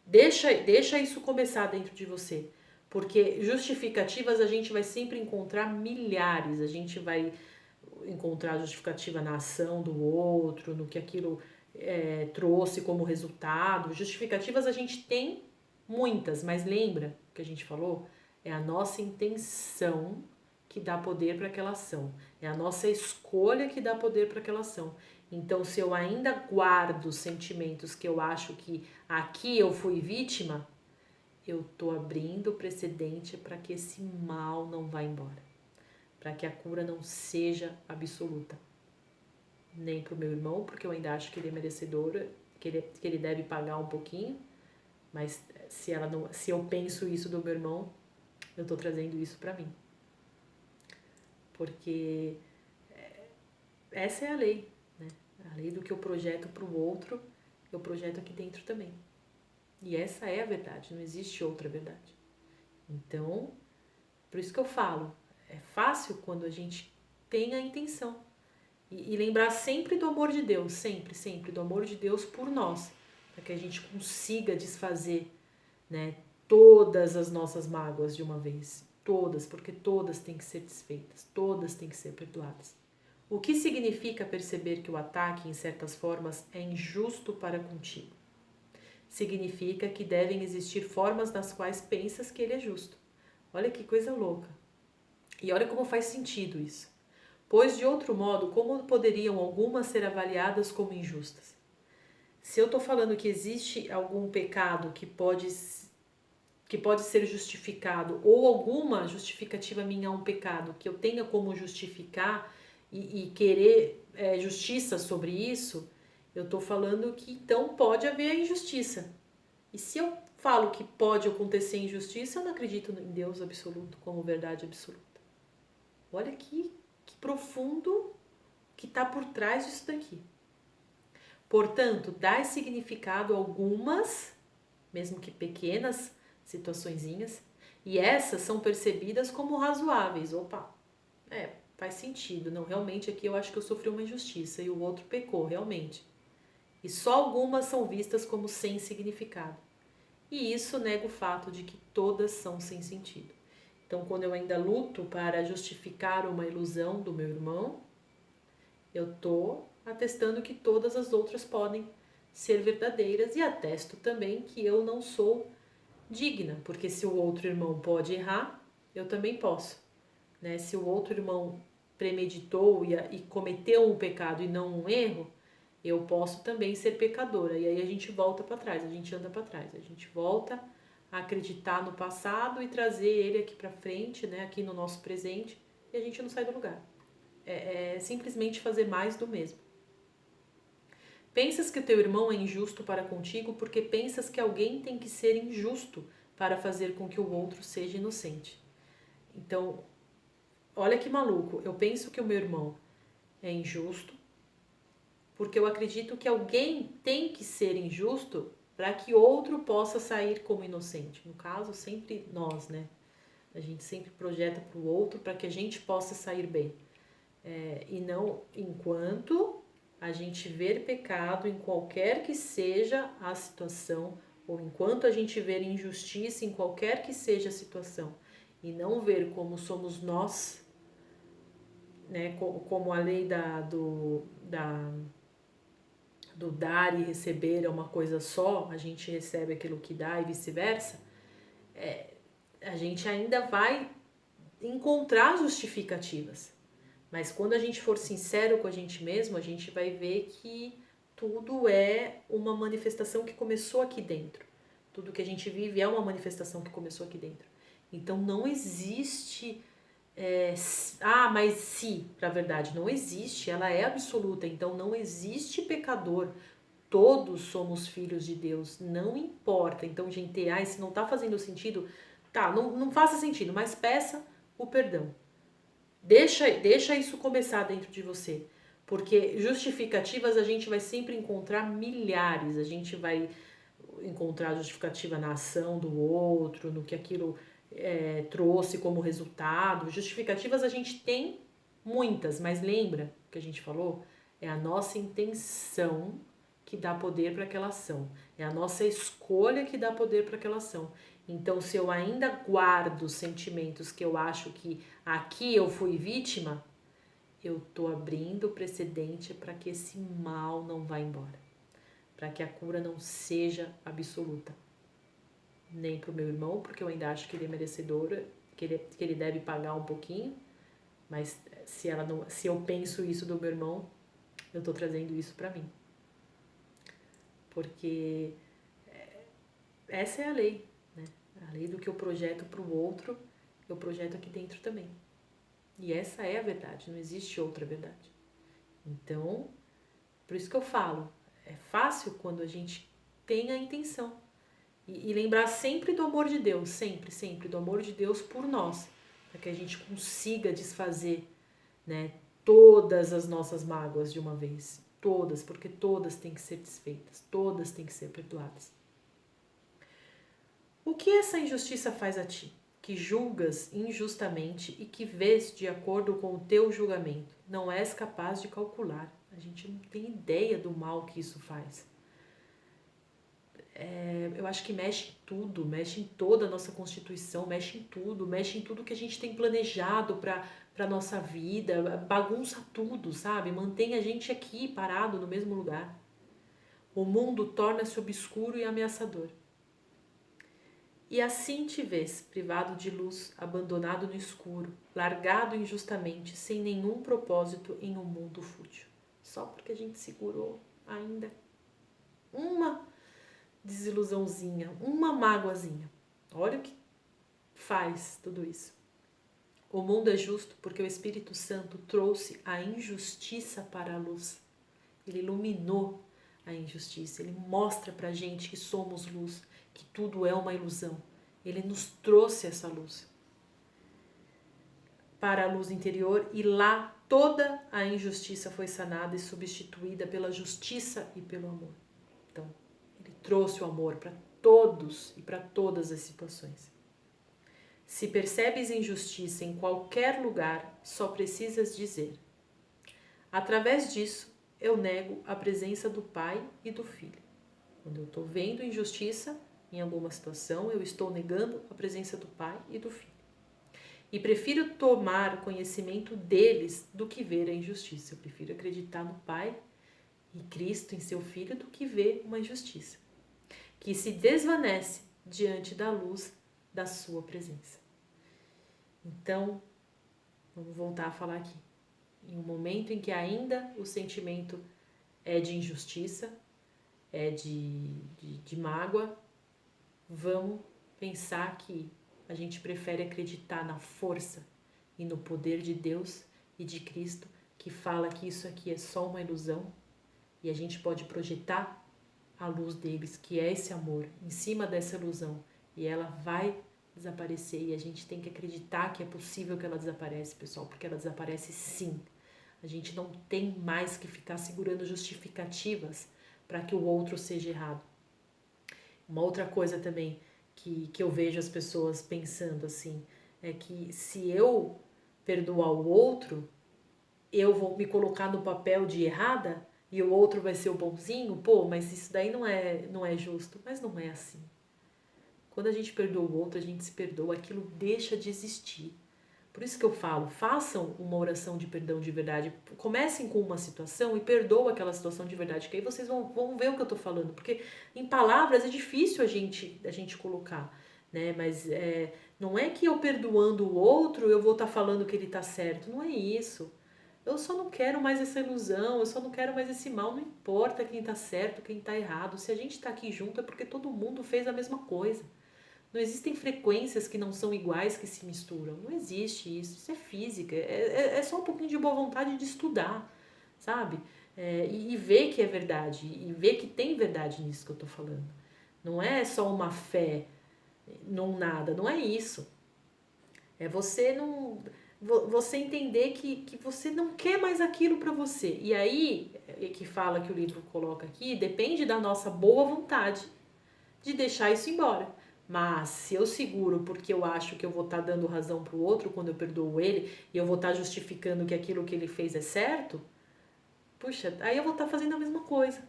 Deixa isso começar dentro de você. Porque justificativas a gente vai sempre encontrar milhares. A gente vai encontrar justificativa na ação do outro, no que aquilo trouxe como resultado. Justificativas a gente tem muitas, mas lembra que a gente falou? É a nossa intenção que dá poder para aquela ação. É a nossa escolha que dá poder para aquela ação. Então, se eu ainda guardo sentimentos que eu acho que aqui eu fui vítima, eu tô abrindo precedente para que esse mal não vá embora. Para que a cura não seja absoluta. Nem para o meu irmão, porque eu ainda acho que ele é merecedor, que ele deve pagar um pouquinho. Mas se eu penso isso do meu irmão, eu tô trazendo isso para mim. Porque essa é a lei, né? A lei do que eu projeto para o outro, eu projeto aqui dentro também. E essa é a verdade, não existe outra verdade. Então, por isso que eu falo, é fácil quando a gente tem a intenção. E lembrar sempre do amor de Deus, sempre, sempre, do amor de Deus por nós. Para que a gente consiga desfazer, né, todas as nossas mágoas de uma vez. Todas, porque todas têm que ser desfeitas, todas têm que ser perdoadas. O que significa perceber que o ataque, em certas formas, é injusto para contigo? Significa que devem existir formas nas quais pensas que ele é justo. Olha que coisa louca. E olha como faz sentido isso. Pois, de outro modo, como poderiam algumas ser avaliadas como injustas? Se eu estou falando que existe algum pecado que pode ser justificado, ou alguma justificativa minha a um pecado que eu tenha como justificar e querer justiça sobre isso, eu estou falando que então pode haver a injustiça. E se eu falo que pode acontecer injustiça, eu não acredito em Deus absoluto como verdade absoluta. Olha que profundo que está por trás disso daqui. Portanto, dá significado a algumas, mesmo que pequenas, situaçõezinhas, e essas são percebidas como razoáveis. Opa, faz sentido. Não, realmente aqui eu acho que eu sofri uma injustiça e o outro pecou, realmente. E só algumas são vistas como sem significado. E isso nega o fato de que todas são sem sentido. Então, quando eu ainda luto para justificar uma ilusão do meu irmão, eu estou atestando que todas as outras podem ser verdadeiras e atesto também que eu não sou digna, porque se o outro irmão pode errar, eu também posso. Né? Se o outro irmão premeditou e cometeu um pecado e não um erro, eu posso também ser pecadora. E aí a gente volta para trás, a gente anda para trás, a gente volta a acreditar no passado e trazer ele aqui para frente, né? Aqui no nosso presente, e a gente não sai do lugar. É simplesmente fazer mais do mesmo. Pensas que o teu irmão é injusto para contigo porque pensas que alguém tem que ser injusto para fazer com que o outro seja inocente. Então, olha que maluco, eu penso que o meu irmão é injusto porque eu acredito que alguém tem que ser injusto para que outro possa sair como inocente. No caso, sempre nós, né? A gente sempre projeta para o outro para que a gente possa sair bem. E não enquanto a gente ver pecado em qualquer que seja a situação, ou enquanto a gente ver injustiça em qualquer que seja a situação, e não ver como somos nós, né, como a lei do dar e receber é uma coisa só, a gente recebe aquilo que dá e vice-versa, a gente ainda vai encontrar justificativas. Mas quando a gente for sincero com a gente mesmo, a gente vai ver que tudo é uma manifestação que começou aqui dentro. Tudo que a gente vive é uma manifestação que começou aqui dentro. Então não existe mas se, na verdade, não existe, ela é absoluta. Então não existe pecador. todos somos filhos de Deus, não importa. Então, gente, se não tá fazendo sentido, tá, não faça sentido, mas peça o perdão. Deixa isso começar dentro de você. Porque justificativas a gente vai sempre encontrar milhares. A gente vai encontrar justificativa na ação do outro, no que aquilo trouxe como resultado. Justificativas a gente tem muitas, mas lembra que a gente falou? É a nossa intenção que dá poder para aquela ação. É a nossa escolha que dá poder para aquela ação. Então, se eu ainda guardo sentimentos que eu acho que aqui eu fui vítima, eu tô abrindo precedente para que esse mal não vá embora. Para que a cura não seja absoluta. Nem para o meu irmão, porque eu ainda acho que ele é merecedor, que ele deve pagar um pouquinho. Mas se eu penso isso do meu irmão, eu tô trazendo isso para mim. Porque essa é a lei, né? A lei do que eu projeto para o outro, eu projeto aqui dentro também. E essa é a verdade, não existe outra verdade. Então, por isso que eu falo, é fácil quando a gente tem a intenção. E lembrar sempre do amor de Deus, sempre do amor de Deus por nós, para que a gente consiga desfazer, né, todas as nossas mágoas de uma vez. Todas, porque todas têm que ser desfeitas, todas têm que ser perdoadas. O que essa injustiça faz a ti, que julgas injustamente e que vês de acordo com o teu julgamento? Não és capaz de calcular. A gente não tem ideia do mal que isso faz. Eu acho que mexe em tudo, mexe em toda a nossa constituição, mexe em tudo que a gente tem planejado para nossa vida, bagunça tudo, sabe? Mantém a gente aqui parado no mesmo lugar. O mundo torna-se obscuro e ameaçador. E assim te vês, privado de luz, abandonado no escuro, largado injustamente, sem nenhum propósito em um mundo fútil. Só porque a gente segurou ainda uma desilusãozinha, uma mágoazinha. Olha o que faz tudo isso. O mundo é justo porque o Espírito Santo trouxe a injustiça para a luz. Ele iluminou a injustiça, ele mostra pra gente que somos luz, que tudo é uma ilusão. Ele nos trouxe essa luz para a luz interior e lá toda a injustiça foi sanada e substituída pela justiça e pelo amor. Então, ele trouxe o amor para todos e para todas as situações. Se percebes injustiça em qualquer lugar, só precisas dizer: através disso, eu nego a presença do Pai e do Filho. Quando eu estou vendo injustiça em alguma situação, eu estou negando a presença do Pai e do Filho. E prefiro tomar conhecimento deles do que ver a injustiça. Eu prefiro acreditar no Pai e Cristo em seu Filho do que ver uma injustiça que se desvanece diante da luz da sua presença. Então, vamos voltar a falar aqui. Em um momento em que ainda o sentimento é de injustiça, é de mágoa, vamos pensar que a gente prefere acreditar na força e no poder de Deus e de Cristo, que fala que isso aqui é só uma ilusão, e a gente pode projetar a luz deles, que é esse amor, em cima dessa ilusão, e ela vai desaparecer, e a gente tem que acreditar que é possível que ela desapareça, pessoal, porque ela desaparece sim. A gente não tem mais que ficar segurando justificativas para que o outro seja errado. Uma outra coisa também que eu vejo as pessoas pensando assim, é que se eu perdoar o outro, eu vou me colocar no papel de errada e o outro vai ser o bonzinho? Pô, mas isso daí não é justo. Mas não é assim. Quando a gente perdoa o outro, a gente se perdoa, aquilo deixa de existir. Por isso que eu falo, façam uma oração de perdão de verdade. Comecem com uma situação e perdoa aquela situação de verdade, que aí vocês vão ver o que eu tô falando. Porque em palavras é difícil a gente colocar, né? Mas não é que eu perdoando o outro, eu vou estar falando que ele tá certo. Não é isso. Eu só não quero mais essa ilusão, eu só não quero mais esse mal. Não importa quem tá certo, quem tá errado. Se a gente tá aqui junto é porque todo mundo fez a mesma coisa. Não existem frequências que não são iguais que se misturam. Não existe isso. Isso é física. É só um pouquinho de boa vontade de estudar, sabe? e ver que é verdade, e ver que tem verdade nisso que eu tô falando. Não é só uma fé num nada, não é isso. É você não você entender que você não quer mais aquilo para você. E aí, que fala que o livro coloca aqui, depende da nossa boa vontade de deixar isso embora. Mas se eu seguro porque eu acho que eu vou estar dando razão pro outro quando eu perdoo ele, e eu vou estar justificando que aquilo que ele fez é certo, puxa, aí eu vou estar fazendo a mesma coisa.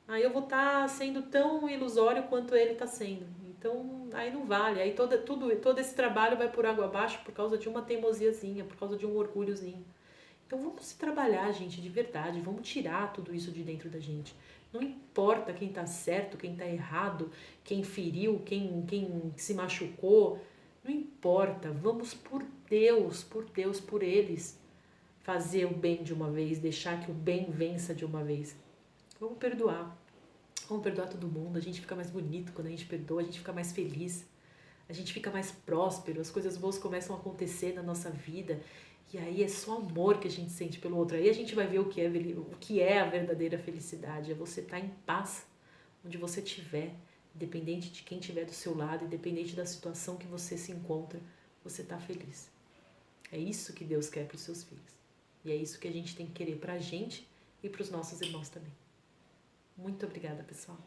Aí eu vou estar sendo tão ilusório quanto ele está sendo. Então, aí não vale. Aí todo esse trabalho vai por água abaixo por causa de uma teimosiazinha, por causa de um orgulhozinho. Então vamos se trabalhar, gente, de verdade. Vamos tirar tudo isso de dentro da gente. Não importa quem está certo, quem está errado, quem feriu, quem se machucou. Não importa. Vamos por Deus, por eles. Fazer o bem de uma vez, deixar que o bem vença de uma vez. Vamos perdoar. Vamos perdoar todo mundo. A gente fica mais bonito quando a gente perdoa, a gente fica mais feliz, a gente fica mais próspero, as coisas boas começam a acontecer na nossa vida. E aí é só amor que a gente sente pelo outro. Aí a gente vai ver o que é a verdadeira felicidade. É você estar em paz onde você estiver, independente de quem estiver do seu lado, independente da situação que você se encontra, você está feliz. É isso que Deus quer para os seus filhos. E é isso que a gente tem que querer para a gente e para os nossos irmãos também. Muito obrigada, pessoal.